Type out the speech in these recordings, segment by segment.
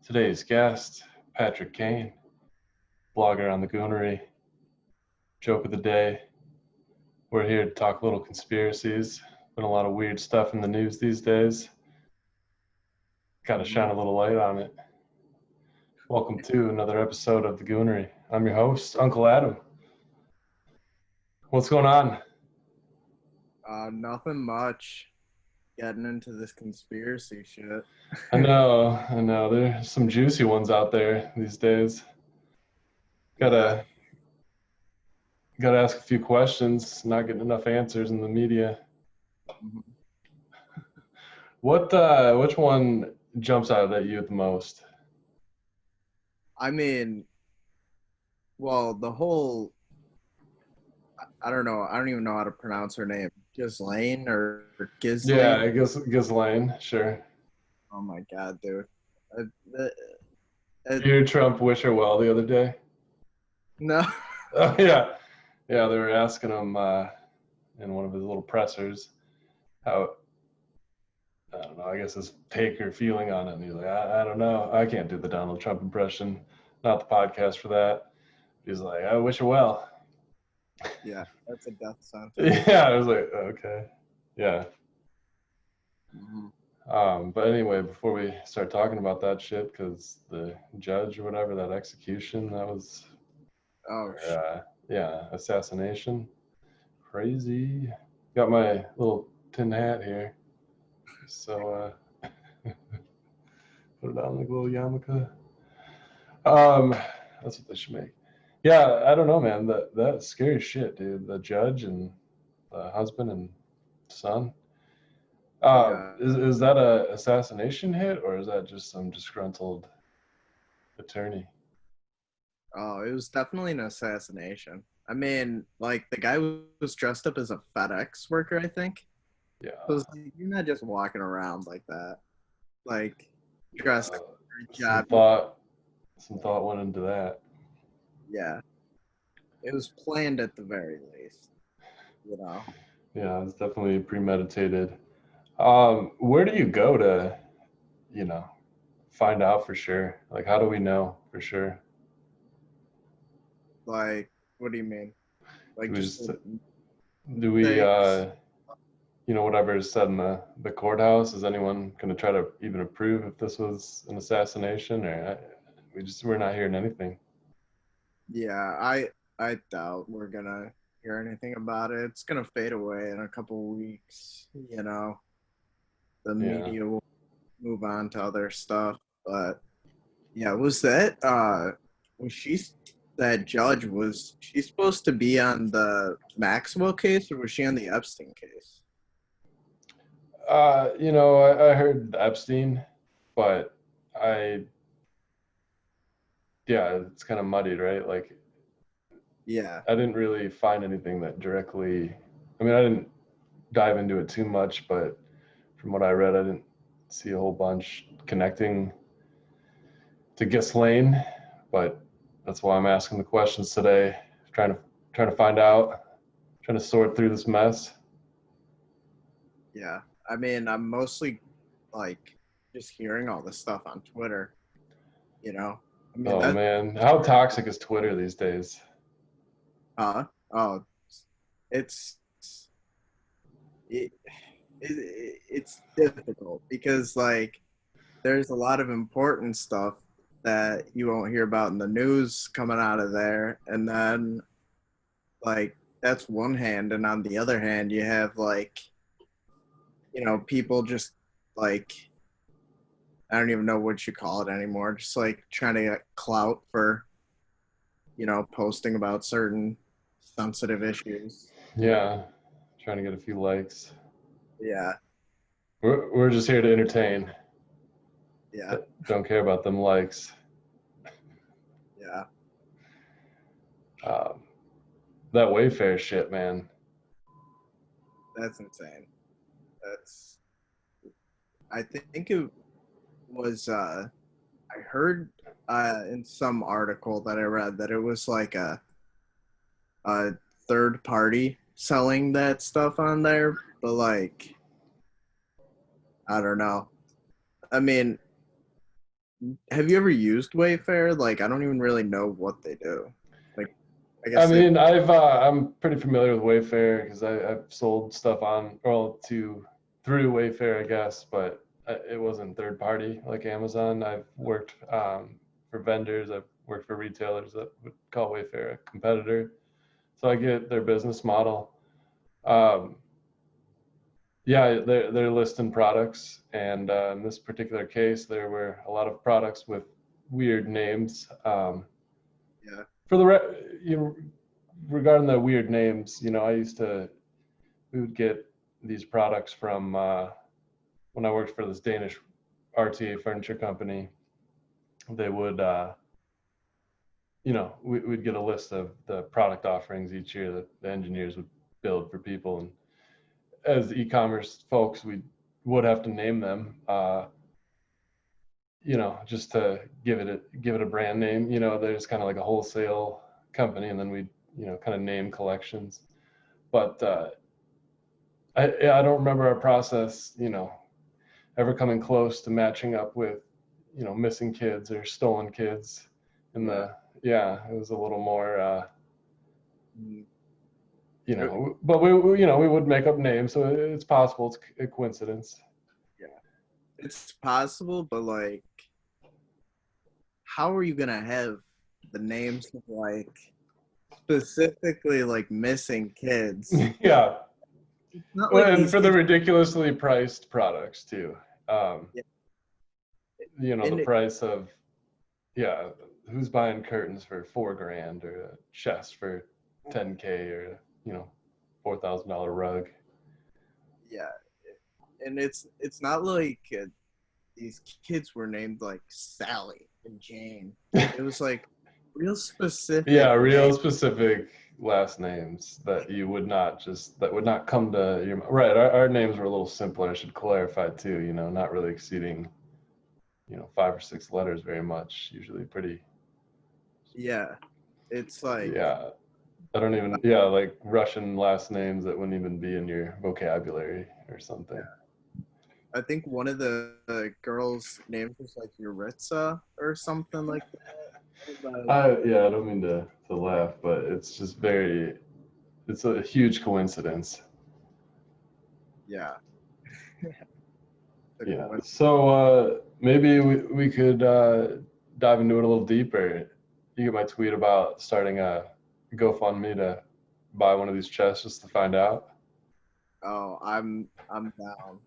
Today's guest, Patrick Kane, blogger on the Goonery. Joke of the day. We're here to talk little conspiracies. Been a lot of weird stuff in the news these days. Got to shine a little light on it. Welcome to another episode of the Goonery. I'm your host, Uncle Adam. What's going on? Nothing much. Getting into this conspiracy shit. I know. There's some juicy ones out there these days. Gotta ask a few questions. Not getting enough answers in the media. Mhm. Which one jumps out at you the most? I mean, well, the whole, I don't know. I don't even know how to pronounce her name. Ghislaine or Yeah, Ghislaine? I guess Ghislaine, sure. Oh my God, dude. Uh, uh, uh, You hear Trump wish her well the other day? no. Oh yeah, yeah. They were asking him in one of his little pressers how, I don't know. I guess his take or feeling on it, and he's like, I don't know. I can't do the Donald Trump impression. Not the podcast for that. He's like, I wish her well. Yeah, that's a death sentence. Yeah, I was like, okay, yeah. Mhm. But anyway, before we start talking about that shit, because the judge or whatever, that execution, that was, Oh, yeah, assassination. Crazy. Got my little tin hat here. So, put it on like a little yarmulke. Um, that's what they should make. Yeah, I don't know, man. That's scary shit, dude. The judge and the husband and son. yeah. Is that a assassination hit or is that just some disgruntled attorney? Oh, it was definitely an assassination. I mean, like, the guy was dressed up as a FedEx worker, I think. Yeah. So it's like, you're not just walking around like that. Like, dressed Uh, for a some job. thought went into that. Yeah, it was planned at the very least, you know. Yeah, it's definitely premeditated. Where do you go to, you know, find out for sure? Like, how do we know for sure? Like, what do you mean? Do Like, we just just do we things? whatever is said in the courthouse? Is anyone going to try to even approve if this was an assassination, or we're not hearing anything? Yeah, I doubt we're gonna hear anything about it. It's gonna fade away in a couple weeks. You know, the Yeah. media will move on to other stuff. But yeah, was she that judge, was she supposed to be on the Maxwell case or was she on the Epstein case? I heard Epstein, but I yeah, it's kind of muddied, right? Like, Yeah, I didn't really find anything that directly. I mean, I didn't dive into it too much, but from what I read, I didn't see a whole bunch connecting to Ghislaine. But that's why I'm asking the questions today, trying to find out, trying to sort through this mess. yeah. I mean, I'm mostly like just hearing all this stuff on Twitter, you know. I mean Oh that man, how toxic is Twitter these days? oh, it's it, it's difficult because like there's a lot of important stuff that you won't hear about in the news coming out of there, and then like that's one hand, and on the other hand you have like, people just like, I don't even know what you call it anymore, just like trying to get clout for, posting about certain sensitive issues. Yeah, trying to get a few likes. Yeah, We're just here to entertain. yeah, Don't care about them likes. yeah. Um, that Wayfair shit, man. That's insane. That's I think it was I heard in some article that I read that it was like a third party selling that stuff on there, but like I don't know. I mean, Have you ever used Wayfair? Like, I don't even really know what they do. Like, I I guess they. mean, I'm pretty familiar with Wayfair because I've sold stuff on well to through Wayfair, I guess, but it wasn't third party like Amazon. I've worked for vendors. I've worked for retailers that would call Wayfair a competitor, so I get their business model. Um, yeah, they're listing products, and in this particular case, there were a lot of products with weird names. Yeah. For the you know, regarding the weird names, I used to we would get these products from when I worked for this Danish RTA furniture company. They would we'd get a list of the product offerings each year that the engineers would build for people, and as e-commerce folks, we would have to name them. Just to give it a brand name. There's kind of like a wholesale company, and then we kind of name collections. But I don't remember our process, ever coming close to matching up with, missing kids or stolen kids. In the yeah, it was a little more, Mm. but we would make up names, so it's possible it's a coincidence. Yeah. It's possible, but like, how are you gonna have the names of like specifically like missing kids? Yeah, It's not like and these for the kids. ridiculously priced products too. Yeah. The And price of yeah, who's buying curtains for $4,000 or a chest for 10K or $4,000 rug? yeah, and it's not like these kids were named like Sally and Jane. It was like real Yeah, specific real names. specific last names that would not come to your right. Our names were a little simpler. I should clarify too. Not really exceeding 5 or 6 letters very much. Usually pretty. Yeah, it's like Yeah, I don't even. Yeah, like Russian last names that wouldn't even be in your vocabulary or something. I think one of the girls' names was like Yuritsa or something like that. Like, I don't mean to laugh, but it's just it's a huge coincidence. yeah, the Yeah. coincidence. So maybe we could dive into it a little deeper. You get my tweet about starting a GoFundMe to buy one of these chests just to find out. Oh, I'm down.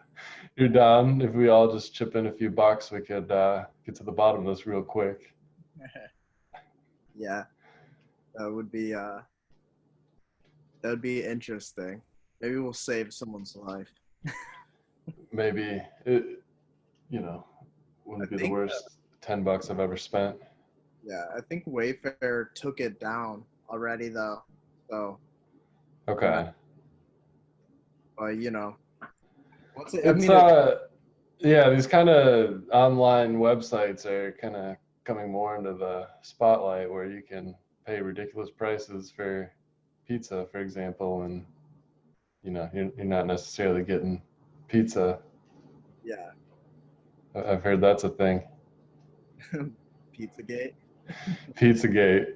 You're down. If we all just chip in a few bucks, we could get to the bottom of this real quick. Yeah, that would be interesting. Maybe we'll save someone's life. Maybe it, I wouldn't be the think worst $10 I've ever spent. yeah, I think Wayfair took it down already though. So you know, Okay. but what's it? I It's mean, it, yeah, these kind of online websites are kind of coming more into the spotlight where you can pay ridiculous prices for pizza, for example, and you're not necessarily getting pizza. yeah, I've heard that's a thing. Pizzagate. Pizzagate.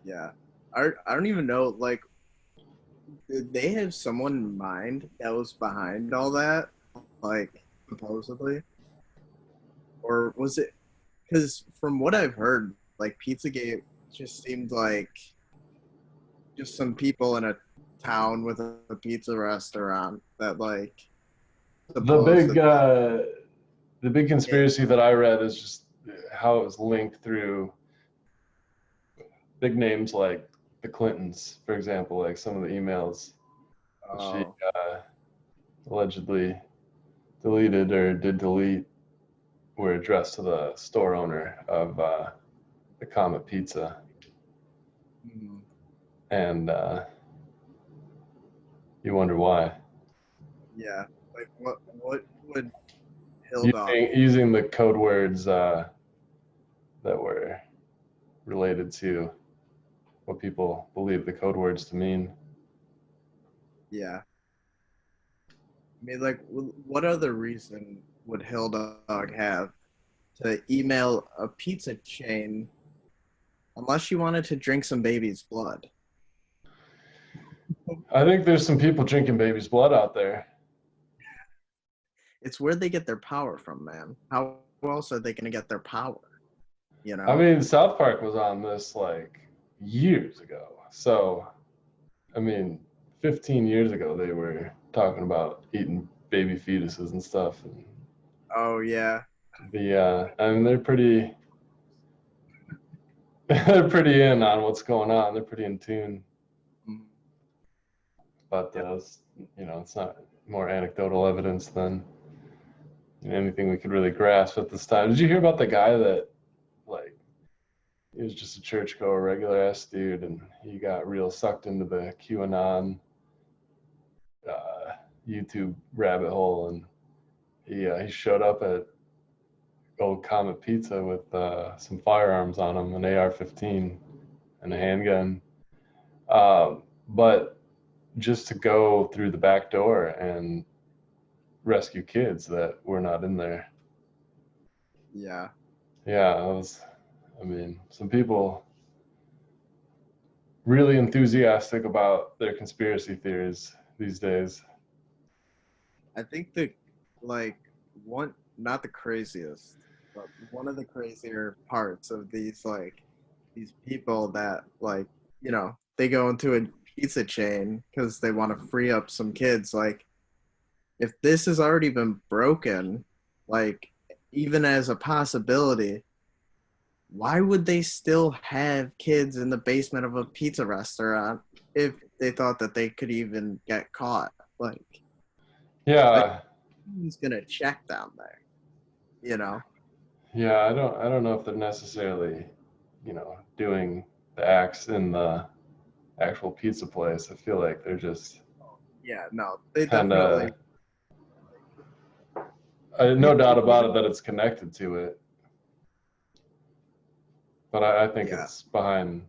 Yeah, I don't even know. Like, did they have someone in mind that was behind all that? Like, supposedly, or was it? Because from what I've heard, like Pizzagate just seemed like just some people in a town with a pizza restaurant that like The supposed big that uh, the big it, conspiracy that I read is just how it was linked through big names like the Clintons, for example, like some of the emails that she oh allegedly deleted or did delete were addressed to the store owner of the Comet Pizza, mm, and you wonder why. yeah, like what would Hilldog? Using the code words that were related to what people believe the code words to mean. Yeah, I mean, like what other reason would Hilldog have? to email a pizza chain unless you wanted to drink some baby's blood. I think there's some people drinking baby's blood out there. It's where they get their power from, man. How else are they going to get their power? You I know? mean, South Park was on this like years ago. So, I mean, 15 years ago, they were talking about eating baby fetuses and stuff. And Oh, yeah. I mean, they're pretty in on what's going on. They're pretty in tune. Mhm. But, it's not more anecdotal evidence than anything we could really grasp at this time. Did you hear about the guy that, like, he was just a churchgoer, regular ass dude, and he got real sucked into the QAnon YouTube rabbit hole, and he showed up at Old Comet Pizza with some firearms on him, an AR-15 and a handgun, but just to go through the back door and rescue kids that were not in there. Yeah. Yeah, I mean, some people really enthusiastic about their conspiracy theories these days. I think the, like, one, not the craziest, but one of the crazier parts of these people that, like, they go into a pizza chain because they want to free up some kids. Like, if this has already been broken, like, even as a possibility, why would they still have kids in the basement of a pizza restaurant if they thought that they could even get caught? Like Yeah, who's gonna check down there? You know? yeah. I don't know if they're necessarily, doing the acts in the actual pizza place. I feel like they're just Yeah, no, they kind of, definitely. no doubt People about do. it that it's connected to it, but I think Yeah, it's behind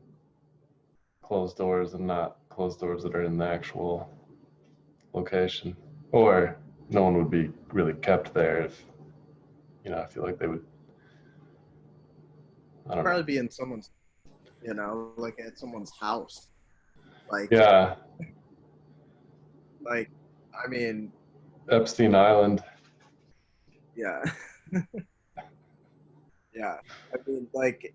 closed doors and not closed doors that are in the actual location, or no one would be really kept there if, I feel like they would, I don't know. probably be in someone's, like at someone's house. Like, Yeah, like, I mean, Epstein Island. yeah, yeah. I mean, like,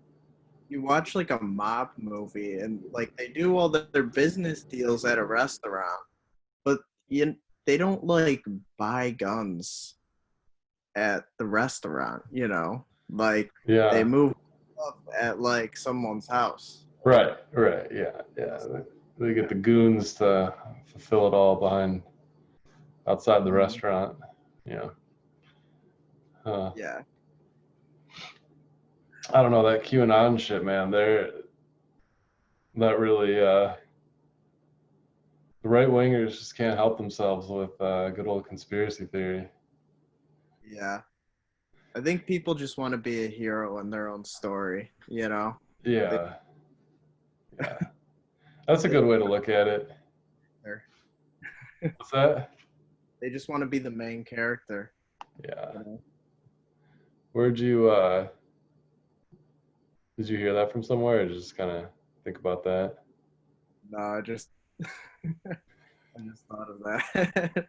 you watch like a mob movie, and like they do all their business deals at a restaurant, but they don't like buy guns at the restaurant. Like they Yeah, move up at like someone's house. right, yeah, yeah. They get the goons to fulfill it all behind outside the Mhm. restaurant. Yeah. Uh, Yeah, I don't know that QAnon shit, man. That really the right wingers just can't help themselves with good old conspiracy theory. yeah. I think people just want to be a hero in their own story. They, Yeah, yeah. That's a they, good way to look at it. they're- What's that? they just want to be the main character. Yeah. You know? Where'd you did you hear that from somewhere or just kind of think about that? No, I just thought of that.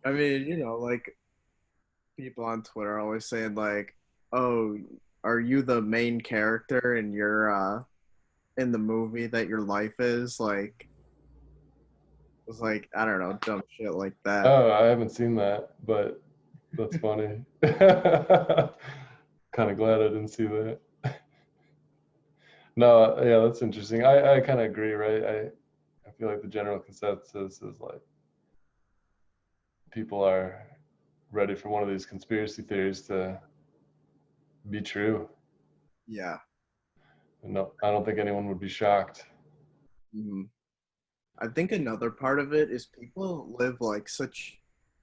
I mean, like people on Twitter are always saying like, "Oh, are you the main character in in the movie that your life is?" Like, it's like I don't know, dumb shit like that. Oh, I haven't seen that, but that's funny. Kind of glad I didn't see that. No, yeah, that's interesting. I kind of agree, right? I feel like the general consensus is like people are ready for one of these conspiracy theories to be true. Yeah. No, I don't think anyone would be shocked. Mhm. I think another part of it is people live like such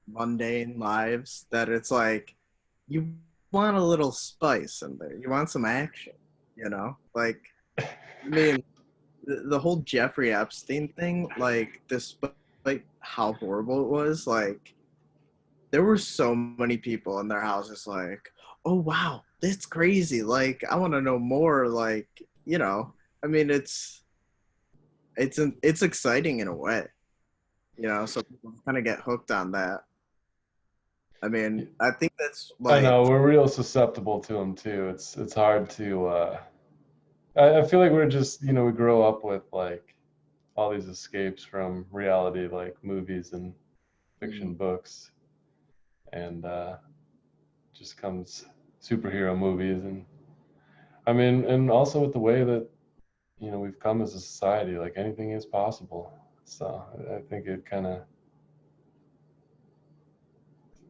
mundane lives that it's like you want a little spice in there. You want some action. Like, I mean, the whole Jeffrey Epstein thing, like, despite how horrible it was, like, there were so many people in their houses like, oh wow, it's crazy. Like, I want to know more. Like, you know, I mean, it's exciting in a way, you know. So people kind of get hooked on that. I mean, I think that's I like, know we're real susceptible to them too. It's hard to. I feel like we're just we grow up with like all these escapes from reality, like movies and fiction books, and just comes superhero movies, and I mean, and also with the way that we've come as a society, like anything is possible. So I think it kind of,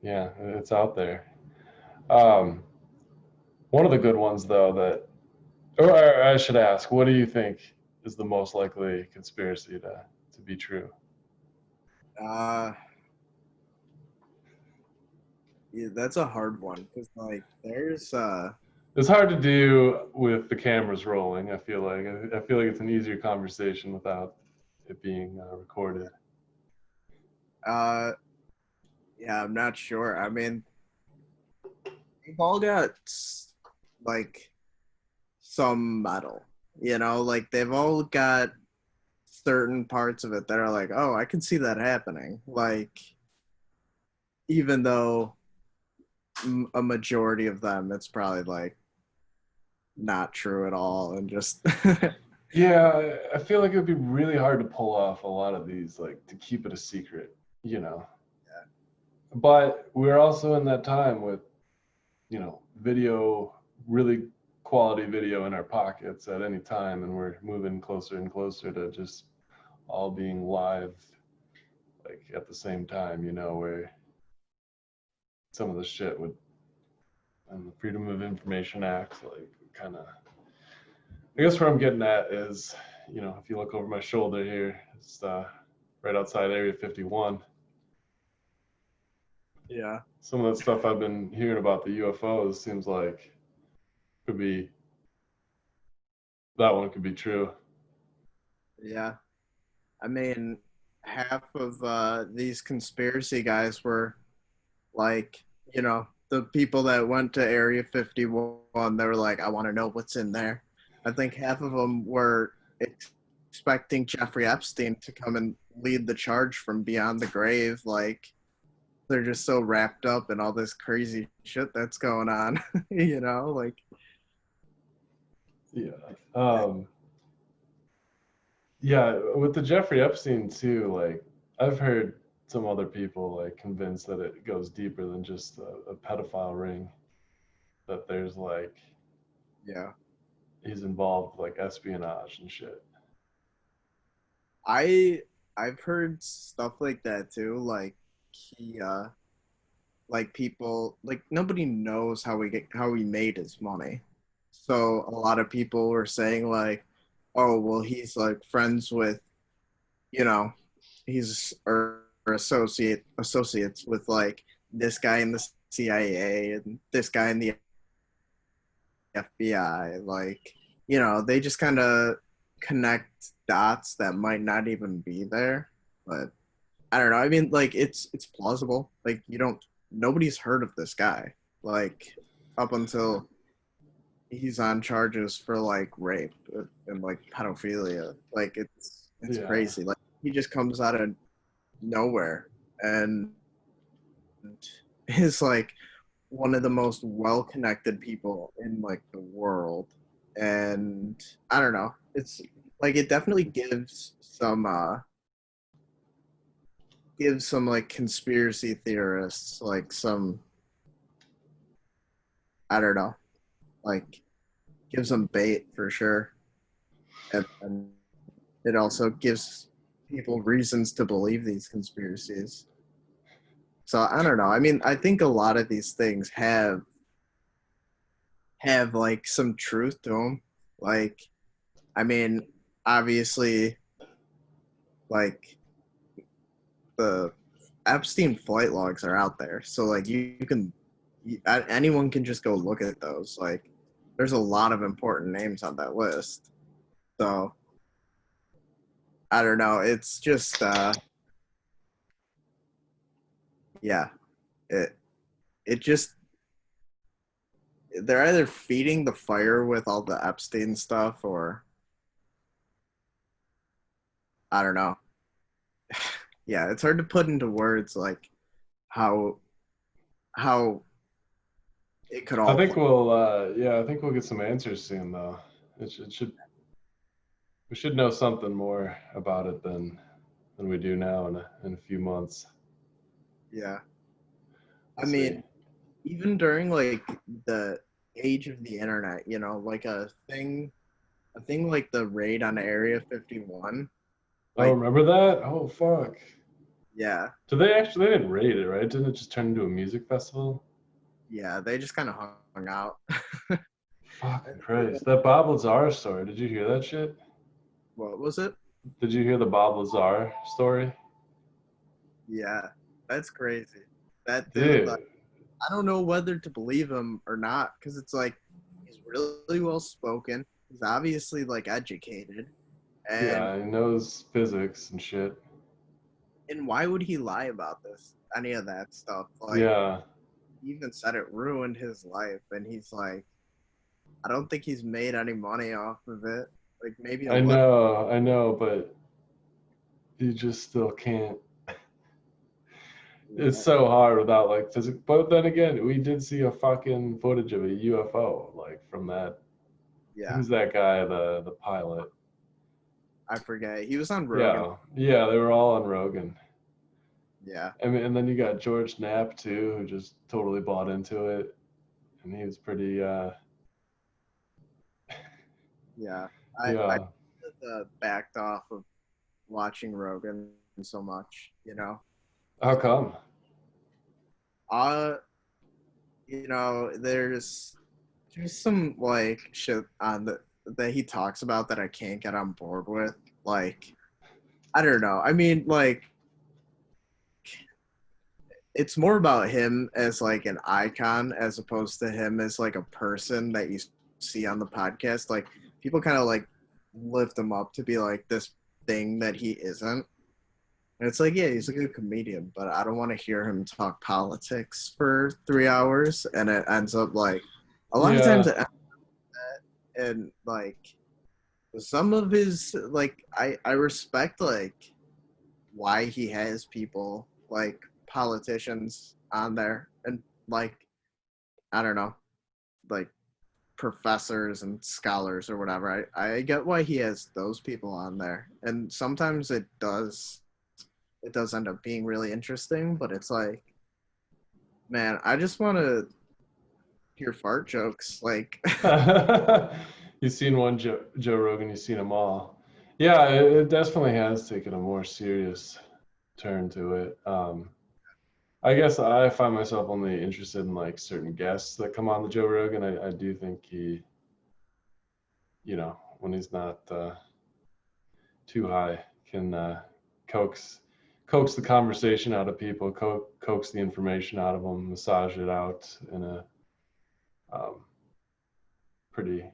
yeah, it's out there. Um, One of the good ones though or I should ask, what do you think is the most likely conspiracy to be true? uh, yeah, that's a hard one because like there's It's hard to do with the cameras rolling. I feel like it's an easier conversation without it being recorded. uh yeah, I'm not sure. I mean, they've all got like some metal, you know, like they've all got certain parts of it that are like, oh, I can see that happening. Like, even though a majority of them, it's probably like not true at all, and just Yeah, I feel like it would be really hard to pull off a lot of these, like to keep it a secret, you know. But we're also in that time with, video, really quality video in our pockets at any time, and we're moving closer and closer to just all being live, like at the same time, where some of the shit would, and the Freedom of Information Act, like kind of, I guess where I'm getting at is, if you look over my shoulder here, it's right outside Area 51. yeah, Some of that stuff I've been hearing about the UFOs seems like could be that one could be true. yeah. I mean, half of these conspiracy guys were like, you know, the people that went to Area 51. They were like, I want to know what's in there. I think half of them were expecting Jeffrey Epstein to come and lead the charge from beyond the grave. Like, they're just so wrapped up in all this crazy shit that's going on, you know? Like, Yeah. Yeah, with the Jeffrey Epstein too, like I've heard some other people like convinced that it goes deeper than just a pedophile ring, that there's like yeah. he's involved with like espionage and shit. I I've heard stuff like that too. Like he like people like nobody knows how he made his money. So a lot of people were saying like, oh well, he's like friends with, you know, he's or associates with like this guy in the CIA and this guy in the FBI. Like, you know, they just kind of connect dots that might not even be there. But I don't know. I mean, like it's plausible. Like you don't nobody's heard of this guy. Like up until he's on charges for like rape and like pedophilia. Like it's Yeah. crazy. Like he just comes out of nowhere and is like one of the most well-connected people in like the world. And I don't know. It's like it definitely gives some like conspiracy theorists like some, I don't know, like gives them bait for sure. And it also gives people reasons to believe these conspiracies. So I don't know. I mean, I think a lot of these things have like some truth to them. Like, I mean, obviously, like the Epstein flight logs are out there, so like anyone can just go look at those. Like, there's a lot of important names on that list. So I don't know. It's just yeah. It it just they're either feeding the fire with all the Epstein stuff, or I don't know. Yeah, it's hard to put into words like how how it could I all think play. I think we'll get some answers soon, though. It should we should know something more about it than we do now in a few months. Yeah, I We'll see. mean, even during like the age of the internet, like a thing like the raid on Area 51, Oh, like remember that? Oh, fuck. yeah, So they didn't raid it, right? Didn't it just turn into a music festival? yeah, they just kind of hung out. Fucking Christ. That Bob Lazar story. Did you hear that shit? What was it? Did you hear the Bob Lazar story? Yeah, that's crazy. That dude, like, Dude. I don't know whether to believe him or not, because it's like he's really well spoken. He's obviously like educated, and Yeah, he knows physics and shit. why would he lie about this? Any of that stuff? Like, Yeah. he even said it ruined his life, and he's like, I don't think he's made any money off of it. Like maybe a little. I know, but you just still can't. It's Yeah, so hard without like physics. But then again, we did see a fucking footage of a UFO, like from that. yeah, Who's that guy, the pilot? I forget. He was on Rogan. Yeah, yeah, they were all on Rogan. Yeah, I mean, and then you got George Knapp too, who just totally bought into it, and he was pretty. yeah. I Yeah. backed off of watching Rogan so much. How come? Uh, there's some like shit on that he talks about that I can't get on board with. Like, I don't know. I mean, like, it's more about him as like an icon as opposed to him as like a person that you see on the podcast. Like, people kind of like lift him up to be like this thing that he isn't. And it's like, yeah, he's a good comedian, but I don't want to hear him talk politics for 3 hours. And it ends up like a lot of times Yeah. it ends and like some of his like I respect like why he has people like politicians on there and like I don't know, like professors and scholars or whatever. I get why he has those people on there. And sometimes it does end up being really interesting, but it's like, man, I just want to hear fart jokes. Like, You've seen one Joe Rogan, you've seen them all. Yeah, it definitely has taken a more serious turn to it. I guess I find myself only interested in like certain guests that come on the Joe Rogan. I do think he, when he's not too high, can coax coax the conversation out of people, coax the information out of them, massage it out in a um, pretty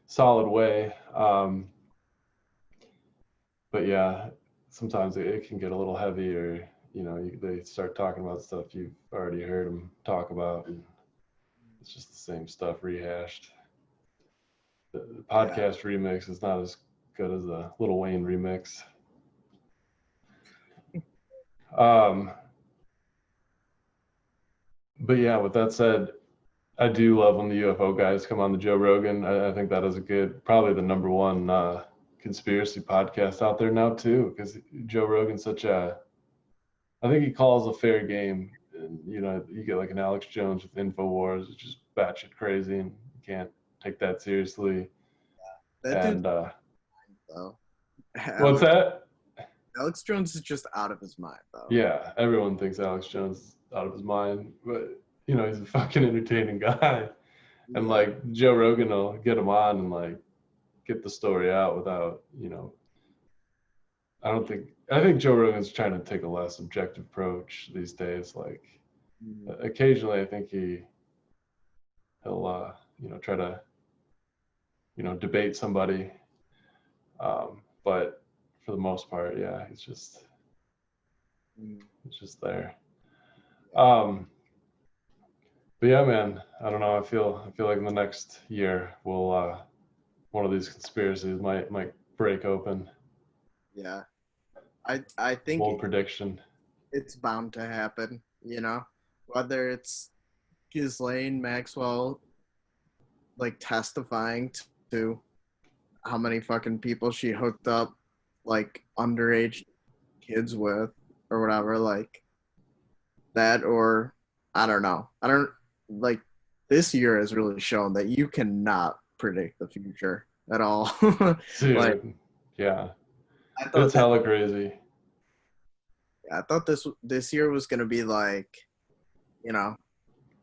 solid way. But yeah, sometimes it can get a little heavy, or they start talking about stuff you've already heard them talk about, and it's just the same stuff rehashed. The yeah, podcast remix is not as good as the Lil Wayne remix. Um, but yeah, with that said, I do love when the UFO guys come on the Joe Rogan. I think that is probably the number one conspiracy podcast out there now too, because Joe Rogan's I think he calls a fair game. And, you get like an Alex Jones with InfoWars, which is batshit crazy, and you can't take that seriously. that dude's And though. what's Alex that? Alex Jones is just out of his mind though. Yeah, everyone thinks Alex Jones is out of his mind, but he's a fucking entertaining guy. And Yeah, like Joe Rogan will get him on and like get the story out without, I think Joe Rogan's trying to take a less objective approach these days. Like mm, occasionally I think he'll try to, debate somebody. But for the most part, yeah, mm, it's just there. yeah, Um, But yeah, man, I don't know. I feel like in the next year we'll one of these conspiracies might break open. Yeah, I think Bold prediction. it's bound to happen. Whether it's Ghislaine Maxwell like testifying to how many fucking people she hooked up like underage kids with or whatever, like that, or I don't know. I don't like this year has really shown that you cannot predict the future at all. Like Dude, yeah. I thought It's that hella crazy. I thought this year was gonna be like, you know,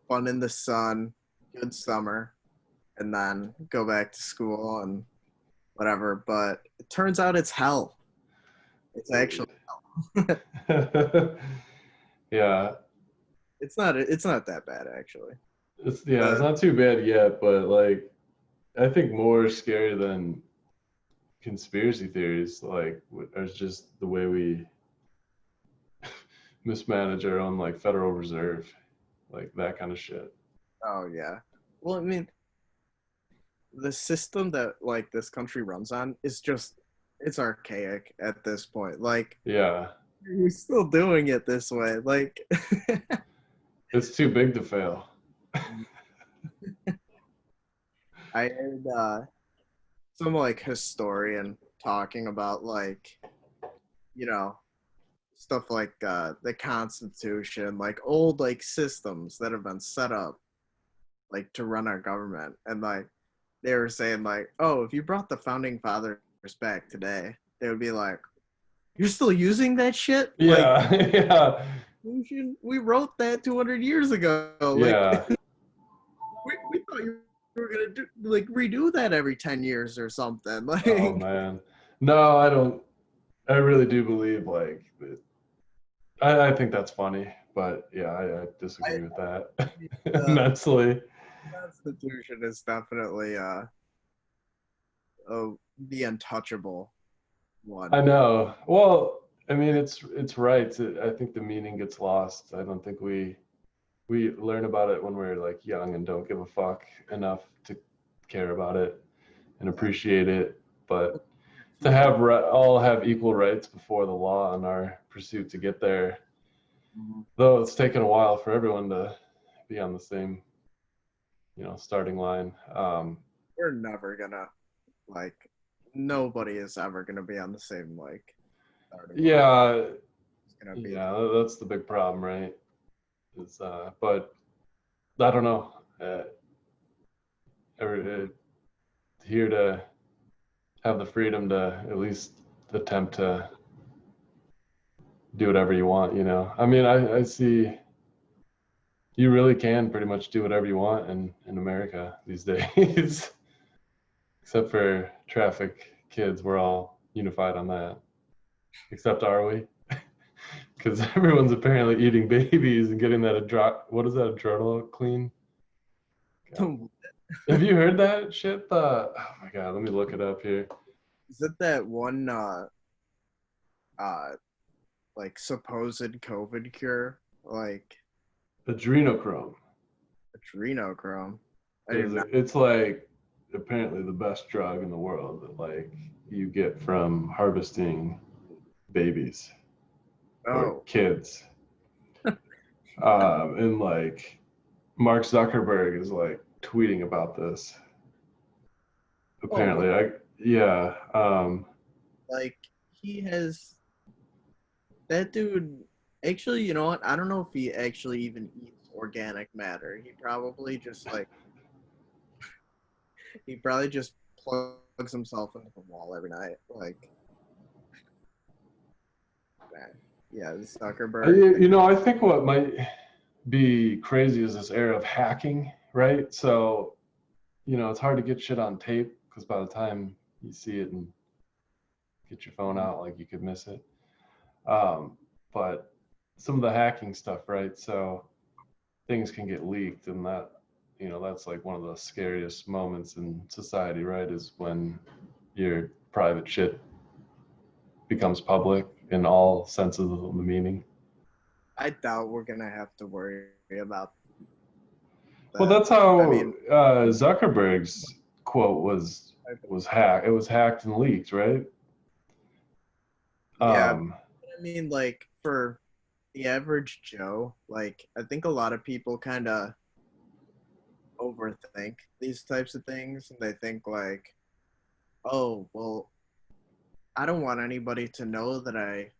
fun in the sun, good summer, and then go back to school and whatever. But it turns out it's hell. It's actually Yeah. it's not that bad actually. It's The not too bad yet, but like I think more scary than conspiracy theories like is just the way we mismanage our own like Federal Reserve, like that kind of shit. Oh yeah. Well, I mean, the system that like this country runs on is just it's archaic at this point. Like Yeah. we're still doing it this way. Like It's too big to fail. I heard some like historian talking about like you know stuff like the Constitution, like old like systems that have been set up like to run our government, and like they were saying like, oh, if you brought the founding fathers back today, they would be like, you're still using that shit? Like Yeah. Yeah. we wrote that 200 years ago. Like Yeah. we thought you were gonna do like redo that every 10 years or something. Oh Like man. No, I don't. I really do believe like I think that's funny, but yeah, I I, disagree with that the immensely. Constitution is definitely the untouchable one. I know. Well, I mean, it's right. I think the meaning gets lost. I don't think we learn about it when we're like young and don't give a fuck enough to care about it and appreciate it. But to have all have equal rights before the law in our pursuit to get there, though it's taken a while for everyone to be on the same, starting line. We're never gonna like nobody is ever gonna be on the same like starting line. Yeah, It's gonna be yeah, that's the big problem, right? But I don't know. Here to have the freedom to at least attempt to do whatever you want. I mean, I see you really can pretty much do whatever you want in America these days, except for traffic kids. We're all unified on that. Except are we? Because everyone's apparently eating babies and getting that what is that, adrenaline? God. Have you heard that shit? Oh my god, let me look it up here. is it that one like supposed COVID cure like Adrenochrome. adrenochrome? I did Is not. it's like apparently the best drug in the world that like you get from harvesting babies or Oh, kids. And like Mark Zuckerberg is like tweeting about this. oh, what? Apparently, yeah. Like he has that dude. Actually, you know what? I don't know if he actually even eats organic matter. He probably just plugs himself into the wall every night. Like, man, yeah, Zuckerberg. I think what might be crazy is this era of hacking, right? So, it's hard to get shit on tape because by the time you see it and get your phone out, like you could miss it. But some of the hacking stuff, right? So things can get leaked, and that's like one of the scariest moments in society, right? Is when your private shit becomes public in all senses of the meaning. I doubt we're gonna have to worry about Well, that. that's how I mean, Zuckerberg's quote was hacked. It was hacked and leaked, right? yeah, Um, I mean, like for the average Joe, like I think a lot of people kind of overthink these types of things, and they think like, oh, well, I don't want anybody to know that I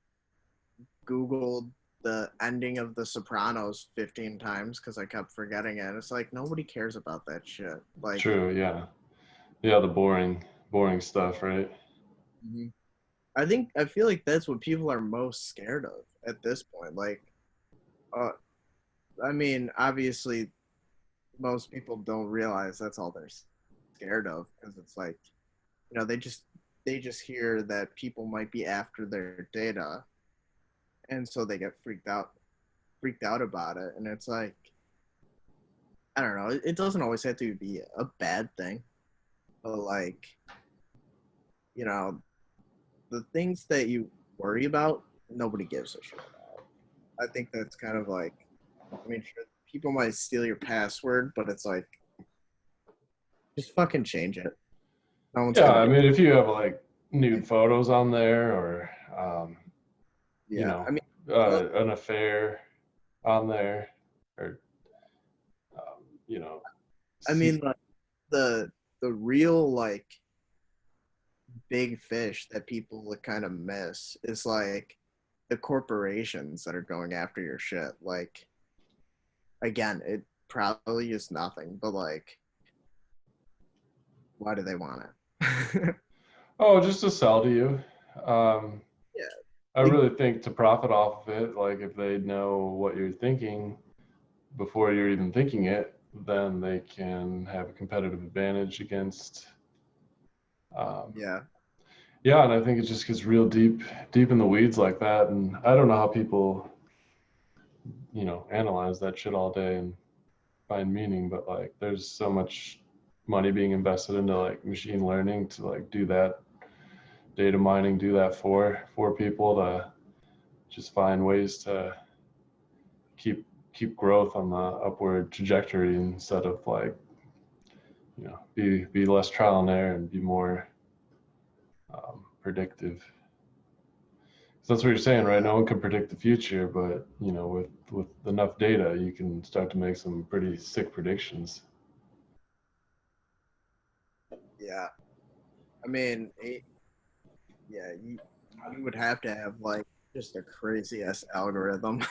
Googled the ending of The Sopranos 15 times because I kept forgetting it. It's like nobody cares about that shit. Like, True, yeah. Yeah, the boring stuff, right? mhm. I feel like that's what people are most scared of at this point. Like, uh, I mean, obviously, most people don't realize that's all they're scared of because it's like, they just hear that people might be after their data, and so they get freaked out about it, and it's like, I don't know. It doesn't always have to be a bad thing, but like, you know, the things that you worry about, nobody gives a shit about. I think that's kind of like, I mean, sure, people might steal your password, but it's like, just fucking change it. No one's Yeah, gonna I do mean, it. if you have like nude Like, photos on there or you yeah, know, I mean, well, an affair on there or you know, I see, mean, like the real like big fish that people would kind of miss is like the corporations that are going after your shit. Like, again, it probably is nothing, but like, why do they want it? oh, just to sell to you. Um, Yeah, I like, really think to profit off of it, like if they know what you're thinking before you're even thinking it, then they can have a competitive advantage against. Um, yeah, yeah, and I think it just gets real deep in the weeds like that. And I don't know how people, analyze that shit all day and find meaning, but like there's so much money being invested into like machine learning to like do that data mining, do that for people to just find ways to keep growth on the upward trajectory instead of like be less trial and error and be more predictive. So that's what you're saying, right? yeah, No one can predict the future, but with enough data, you can start to make some pretty sick predictions. yeah. I mean, yeah, you would have to have like just a crazy ass algorithm,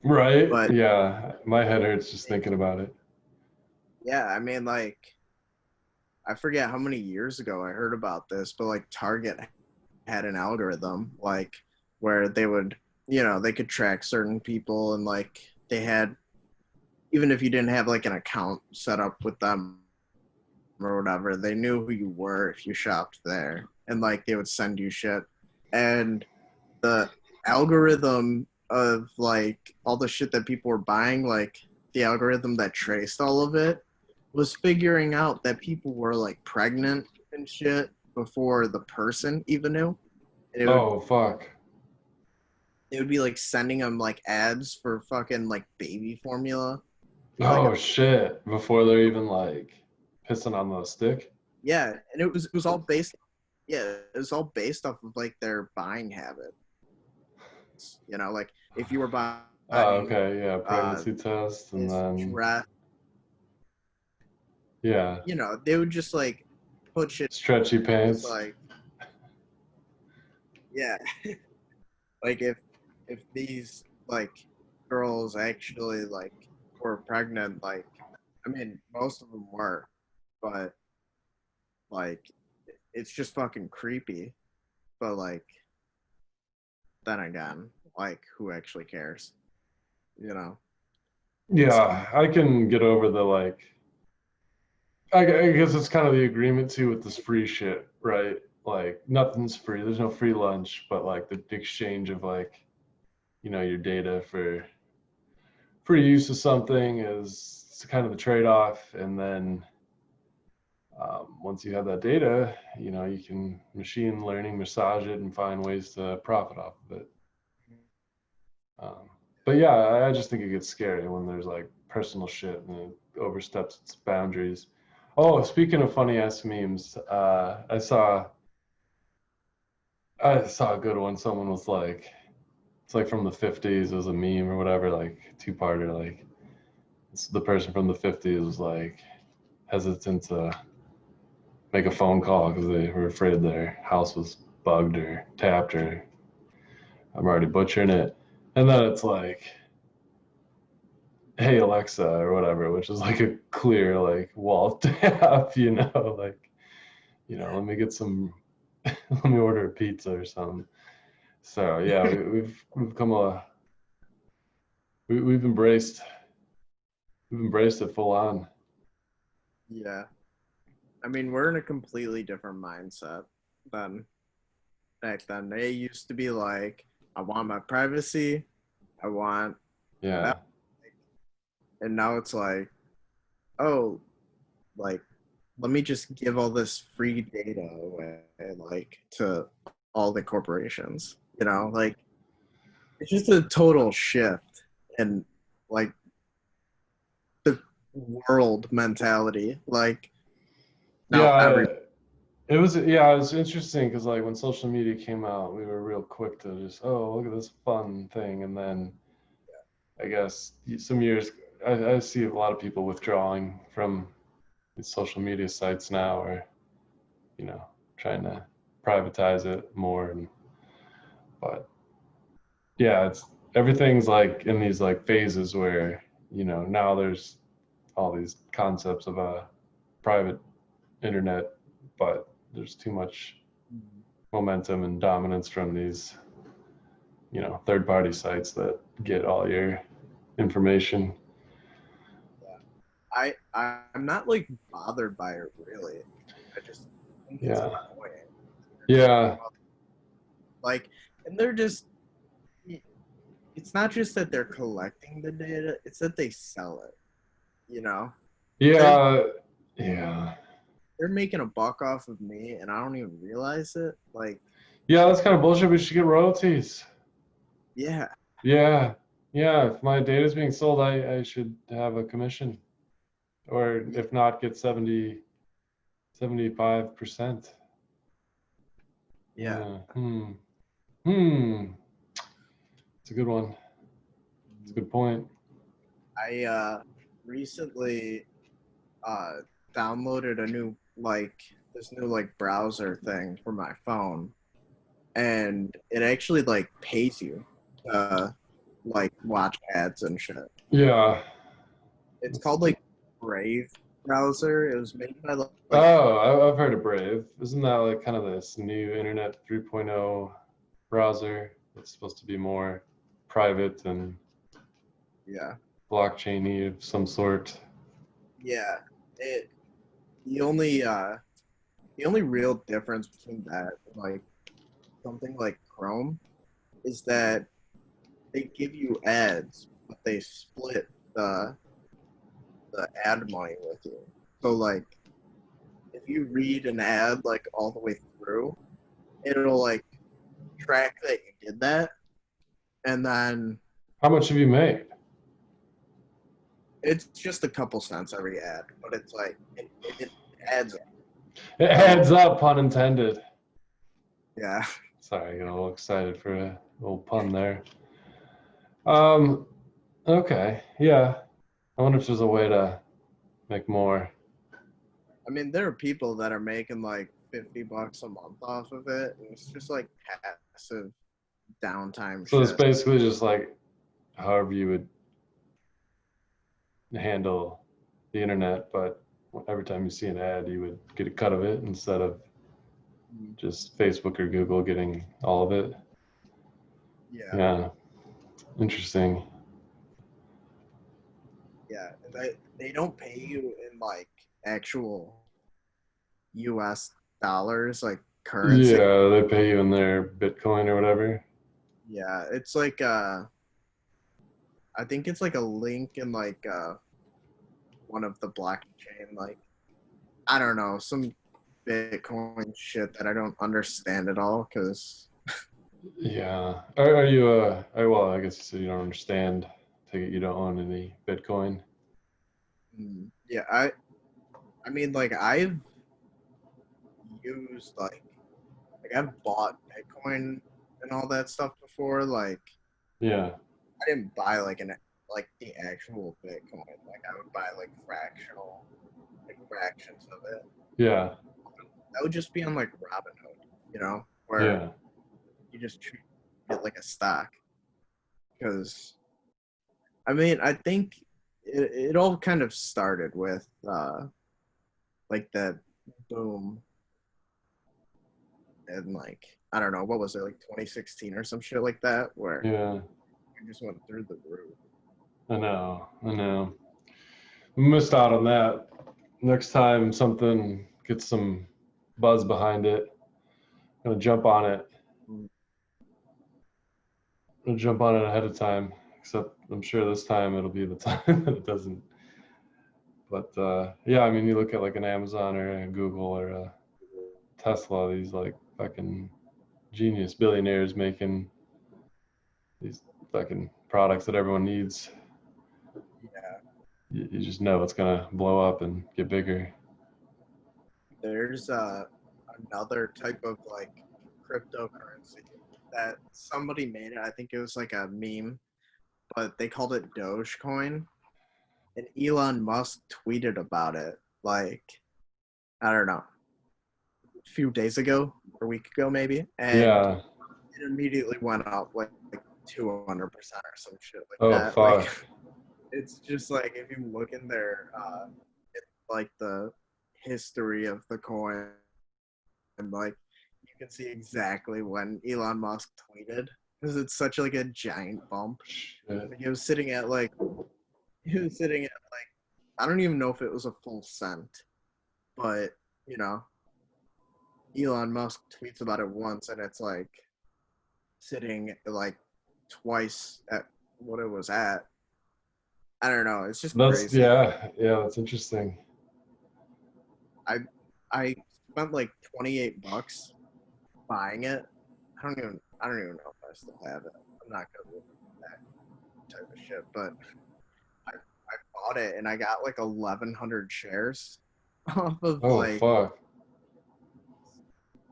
Right? but Yeah, my head hurts just thinking about it. yeah, I mean, like I forget how many years ago I heard about this, but like Target had an algorithm like where they would, they could track certain people, and like they had, even if you didn't have like an account set up with them or whatever, they knew who you were if you shopped there, and like they would send you shit. And the algorithm of like all the shit that people were buying, like the algorithm that traced all of it, was figuring out that people were like pregnant and shit before the person even knew. And Oh fuck. it would be like sending them like ads for fucking like baby formula for like a, Oh shit. Before they're even like pissing on the stick. yeah, and it was all based, yeah, it was all based off of like their buying habits. Like if you were Oh, buying okay, yeah, uh pregnancy test, and this then dress, yeah, they would just like put shit. stretchy It's pants. like, yeah, like if these like girls actually like were pregnant, like I mean most of them were, but like it's just fucking creepy. But like then again, like who actually cares? You know? It's Yeah, I can get over the like. I guess it's kind of the agreement too with this free shit, right? Like nothing's free. There's no free lunch, but like the exchange of like your data for free use of something is kind of the trade-off, and then once you have that data, you can machine learning massage it and find ways to profit off of it. Um, but yeah, I just think it gets scary when there's like personal shit and oversteps its boundaries. Oh, speaking of funny ass memes, I saw a good one. Someone was like, it's like from the 50s. It was a meme or whatever, like two-parter. Like the person from the 50s was like hesitant to make a phone call because they were afraid their house was bugged or tapped, or I'm already butchering it. And then it's like, hey Alexa or whatever, which is like a clear like wall tap, like, let me get some, let me order a pizza or something. So yeah, we've come we've embraced it full on. Yeah. I mean, we're in a completely different mindset than back then. They used to be like, I want my privacy, I want Yeah. that. And now it's like, oh, like, let me just give all this free data away, like, to all the corporations. Like, it's just a total shift in, like, the world mentality. Like, now Yeah, it was interesting because like when social media came out, we were real quick to just, oh, look at this fun thing, and then I guess some years I see a lot of people withdrawing from these social media sites now, or trying to privatize it more, but yeah, it's everything's like in these like phases where now there's all these concepts of a private internet, but there's too much momentum and dominance from these third party sites that get all your information. I'm not like bothered by it really. I just think it's Yeah. annoying. Yeah. Like, and they're just. It's not just that they're collecting the data; it's that they sell it. You know, they're Yeah. Yeah. they're making a buck off of me, and I don't even realize it. Like, Yeah, that's kind of bullshit. We should get royalties. yeah, Yeah. Yeah. If my data is being sold, I should have a commission. Or if not, get 75%. yeah. Yeah. Hmm. It's a good one. It's a good point. I recently uh downloaded this new like browser thing for my phone, and it actually like pays you to like watch ads and shit. Yeah. It's called like Brave browser. It was made by like Oh, I've heard of Brave. Isn't that like kind of this new Internet 3.0 browser that's supposed to be more private and yeah, blockchain-y of some sort? yeah. It the only uh the only real difference between that and like something like Chrome is that they give you ads, but they split the ad money with you. So like if you read an ad like all the way through, it'll like track that you did that, and then How much have you made? it's just a couple cents every ad, but it's like it adds up. It So adds up, pun intended. yeah, Sorry, I got a little excited for a little pun there. Um, okay, yeah. I wonder if there's a way to make more. I mean there are people that are making like $50 a month off of it, and it's just like passive downtime So it's shit. basically just like however you would handle the internet, but every time you see an ad, you would get a cut of it instead of just Facebook or Google getting all of it. Yeah, Yeah, interesting. yeah. They don't pay you in like actual U.S. dollars, like currency. Yeah, they pay you in their Bitcoin or whatever. Yeah, it's like I think it's like a link in like one of the blockchain, like I don't know, some Bitcoin shit that I don't understand at all. Cause Yeah. Are you well, I guess you said you don't understand. Take it you don't own any Bitcoin. Yeah, I mean, like I've used like I've bought Bitcoin and all that stuff before. Like Yeah. I didn't buy like the actual Bitcoin. Like I would buy like fractions of it. Yeah. That would just be on like Robinhood, where Yeah. you just treat it like a stock. Because I mean, I think it all kind of started with like that boom and like I don't know what was it, like 2016 or some shit like that, where Yeah. we just went through the roof. I know. I know. We missed out on that. Next time something gets some buzz behind it, gonna jump on it. Mm. Gonna jump on it ahead of time. Except I'm sure this time it'll be the time that it doesn't. But yeah, I mean, you look at like an Amazon or a Google or a Tesla, these like fucking genius billionaires making these fucking products that everyone needs. Yeah, You just know it's gonna blow up and get bigger. there's another type of like cryptocurrency that somebody made it. I think it was like a meme, but they called it Dogecoin. And Elon Musk tweeted about it like I don't know, a few days ago or a week ago maybe, and Yeah. it immediately went up like 200% or some shit like Oh that. Like fuck. it's just like if you look in there, like the history of the coin, and like you can see exactly when Elon Musk tweeted because it's such like a giant bump. Shit. Like, he was sitting at like I don't even know if it was a full cent, but you know, Elon Musk tweets about it once, and it's like sitting like twice at what it was at. I don't know. It's just That's crazy. yeah, that's interesting. I I spent like $28 buying it. I don't even know if I still have it. I'm not good with that type of shit, but I bought it and I got like 1,100 shares off of Oh like fuck.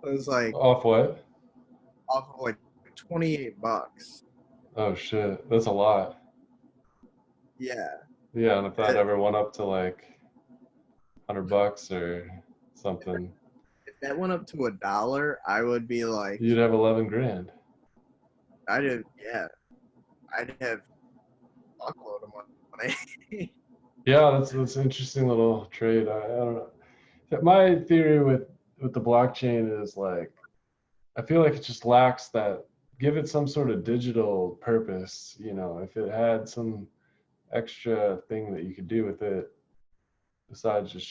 it was like Off what? off of like $28. Oh shit. That's a lot. Yeah. Yeah, and if that It, ever went up to like $100 or something, if that went up to $1, I would be like, you'd have 11 grand. yeah, I'd have a fuckload of money. Yeah, that's an interesting little trade. I don't know. My theory with the blockchain is like I feel like it just lacks that. Give it some sort of digital purpose. If it had some extra thing that you could do with it besides just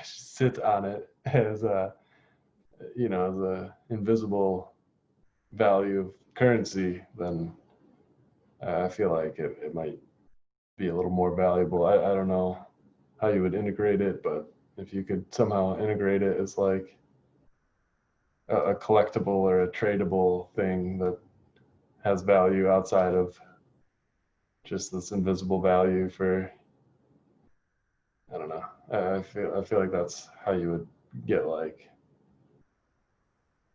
sit on it as a invisible value of currency, then I feel like it might be a little more valuable. I don't know how you would integrate it, but if you could somehow integrate it as like a collectible or a tradable thing that has value outside of just this invisible value for, I don't know. I feel like that's how you would get like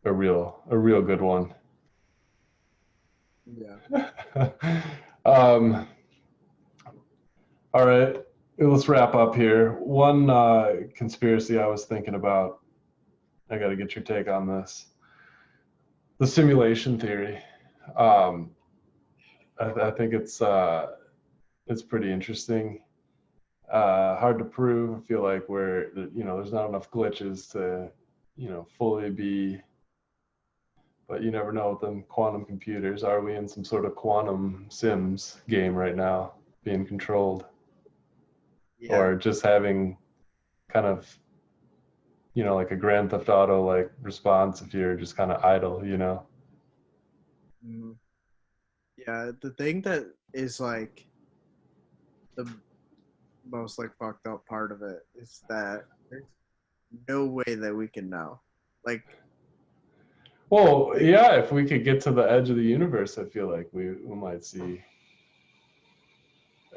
a real good one. Yeah. um, all right, let's wrap up here. One conspiracy I was thinking about. I got to get your take on this. The simulation theory. Um, I think it's pretty interesting. Hard to prove. I feel like there's not enough glitches to fully be, but you never know with them quantum computers. Are we in some sort of quantum Sims game right now, being controlled, Yeah. or just having kind of like a Grand Theft Auto like response if you're just kind of idle? Mhm. Yeah. The thing that is like the most like fucked up part of it is that there's no way that we can know. Like, Well, like yeah, if we could get to the edge of the universe, I feel like we might see.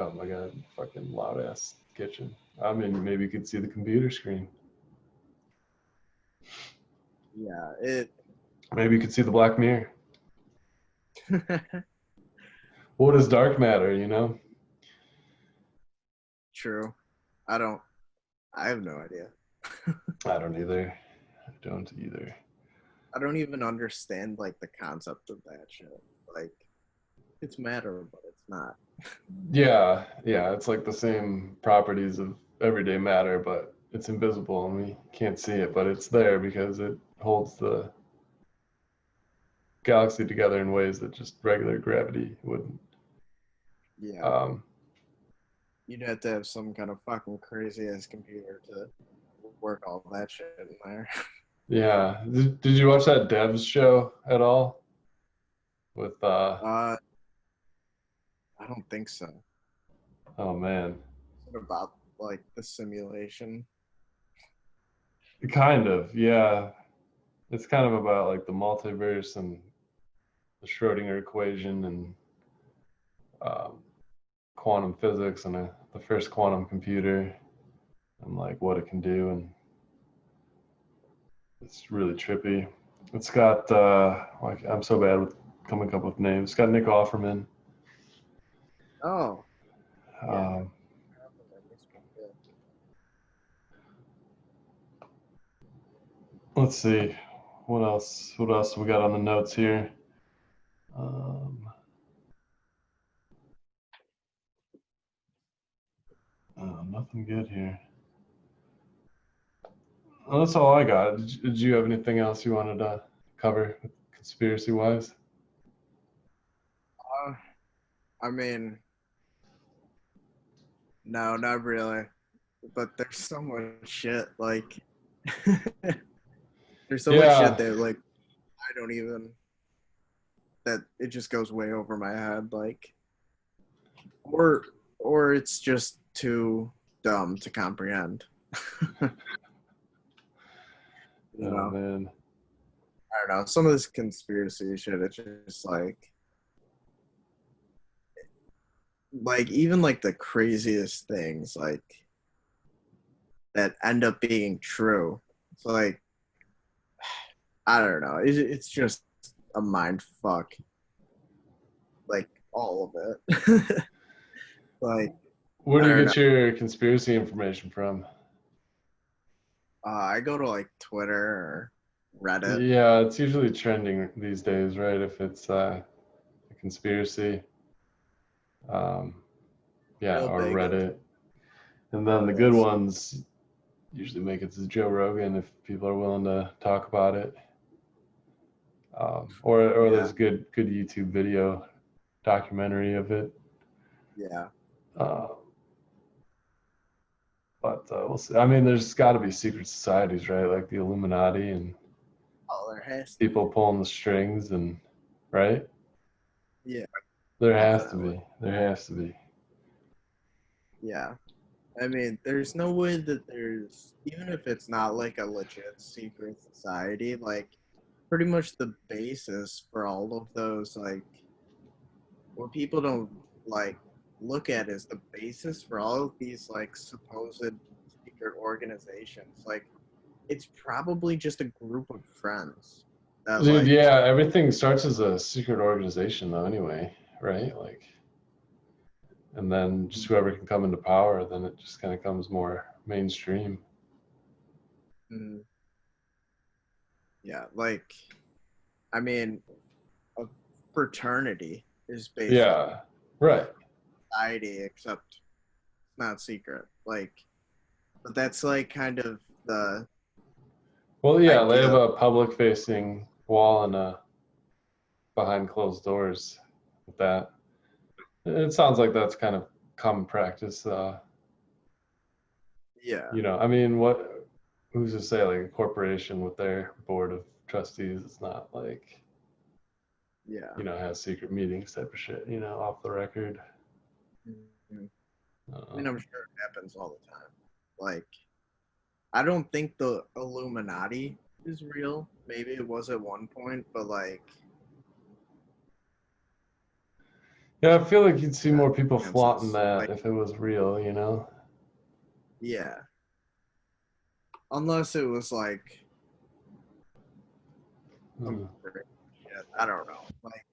Oh my god, fucking loud ass kitchen. I mean, maybe you could see the computer screen. Yeah, Maybe you could see the black mirror. What does dark matter, you know? True. I have no idea. I don't either. I don't either. I don't even understand like the concept of that shit. Like it's matter, but it's not. Yeah, it's like the same properties of everyday matter, but it's invisible and we can't see it, but it's there because it holds the galaxy together in ways that just regular gravity wouldn't. Yeah. You'd have to have some kind of fucking crazy ass computer to work all that shit in there. Yeah. Did you watch that Devs show at all? With I don't think so. oh man. What about like the simulation? Kind of, yeah. It's kind of about like the multiverse and the Schrodinger equation and um, quantum physics and the first quantum computer and like what it can do, and it's really trippy. It's got like I'm so bad with coming up with names. It's got Nick Offerman. Oh, yeah. Um, let's see, what else? What else we got on the notes here? Nothing good here. Well, that's all I got. Did you have anything else you wanted to cover conspiracy wise? Uh, I mean, no, not really. But there's so much shit. Like, there's so much shit Yeah, that like I don't even that it just goes way over my head. Like, or it's just too dumb to comprehend. You oh know, man. I don't know. Some of this conspiracy shit, it's just like even like the craziest things like that end up being true. It's like I don't know. It's just a mind fuck. Like all of it. Like Where I do you don't know. get your conspiracy information from? I go to like Twitter or Reddit. Yeah, it's usually trending these days, right? If it's a conspiracy, um, yeah, Real or big into Reddit. And then all the good this. ones usually make it to Joe Rogan if people are willing to talk about it. Or Yeah, there's good YouTube video documentary of it. yeah. Uh, but we'll see. I mean, there's got to be secret societies, right? Like the Illuminati and Oh, there has to people be. pulling the strings, and right? Yeah, There has to definitely. be. There has to be. Yeah. I mean, there's no way that there's even if it's not like a legit secret society, like pretty much the basis for all of those like what people don't like look at is the basis for all of these like supposed secret organizations. Like it's probably just a group of friends that Dude, like yeah, everything starts as a secret organization, though, anyway, right? Like, and then just whoever can come into power, then it just kind of comes more mainstream. mm, yeah, like I mean a fraternity is basically Yeah, right. society except it's not secret. Like but that's like kind of the Well, yeah, they have idea. a public-facing wall and a behind closed doors with that. It sounds like that's kind of common practice. Yeah, I mean, who's to say like a corporation with their board of trustees is not like, yeah. has secret meetings type of shit, off the record. Mhm. I Uh, mean, I'm sure it happens all the time. Like, I don't think the Illuminati is real. Maybe it was at one point, but like, yeah, I feel like you'd see yeah, more people flaunting chances. that Like, if it was real. Yeah. Unless it was like some Hmm. shit. I don't know. Like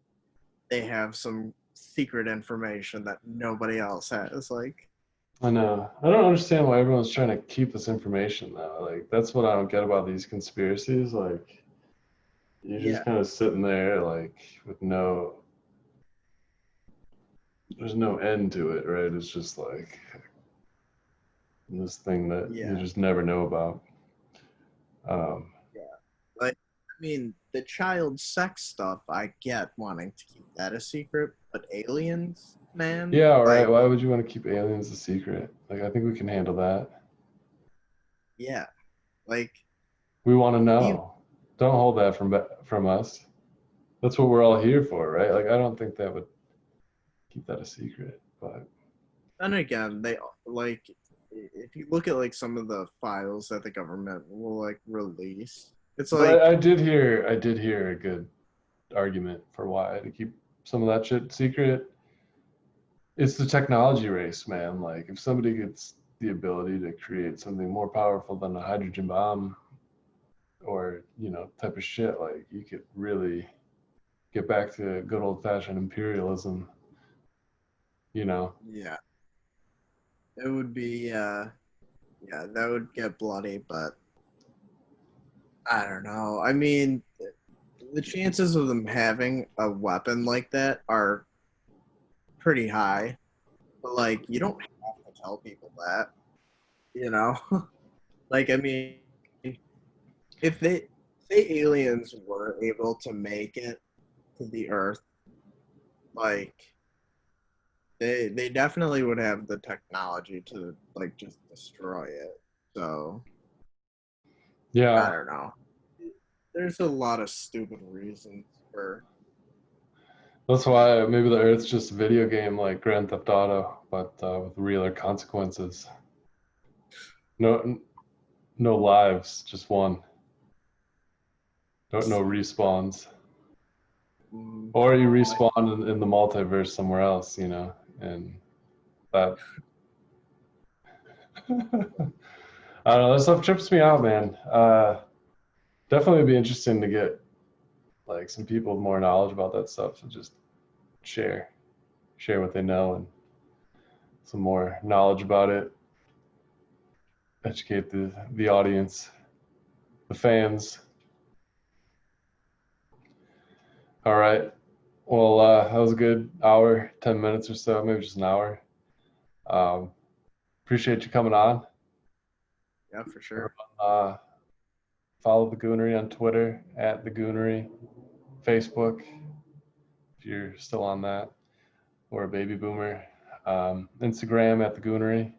they have some secret information that nobody else has. Like, I know. I don't understand why everyone's trying to keep this information though. Like that's what I don't get about these conspiracies. Like you're just yeah, kind of sitting there like with there's no end to it, right? It's just like this thing that you yeah, just never know about. Um, yeah. Like, I mean, the child sex stuff, I get wanting to keep that a secret, but aliens, man, yeah, all right. like, Why would you want to keep aliens a secret? Like I think we can handle that. yeah, like, We want to even, know. Don't hold that from us. That's what we're all here for, right? Like I don't think that would keep that a secret, but then again, they like, if you look at like some of the files that the government will like release, it's but like, I did hear a good argument for why to keep some of that shit secret. It's the technology race, man. Like if somebody gets the ability to create something more powerful than a hydrogen bomb or, type of shit, like you could really get back to good old fashioned imperialism, you know. yeah, it would be, yeah, that would get bloody, but I don't know. I mean, the chances of them having a weapon like that are pretty high, but like you don't have to tell people that, you know? Like, I mean, if they say aliens were able to make it to the Earth, like they definitely would have the technology to like just destroy it. So I Yeah, don't know. There's a lot of stupid reasons for that's why maybe the Earth's just a video game like Grand Theft Auto, but with realer consequences. No, no lives, just one. No respawns. Or you like respawn in the multiverse somewhere else, and that. I don't know. That stuff trips me out, man. Definitely be interesting to get like some people with more knowledge about that stuff to just share, share what they know and some more knowledge about it. Educate the audience, the fans. All right. Well, that was a good hour, 10 minutes or so, maybe just an hour. Um, Appreciate you coming on. yeah, for sure. Everyone, follow the Goonery on Twitter at the Goonery, Facebook if you're still on that, or a baby boomer. Instagram at the Goonery.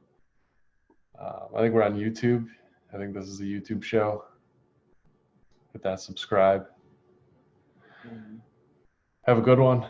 I think we're on YouTube. I think this is a YouTube show. Hit that subscribe. Mhm. Have a good one.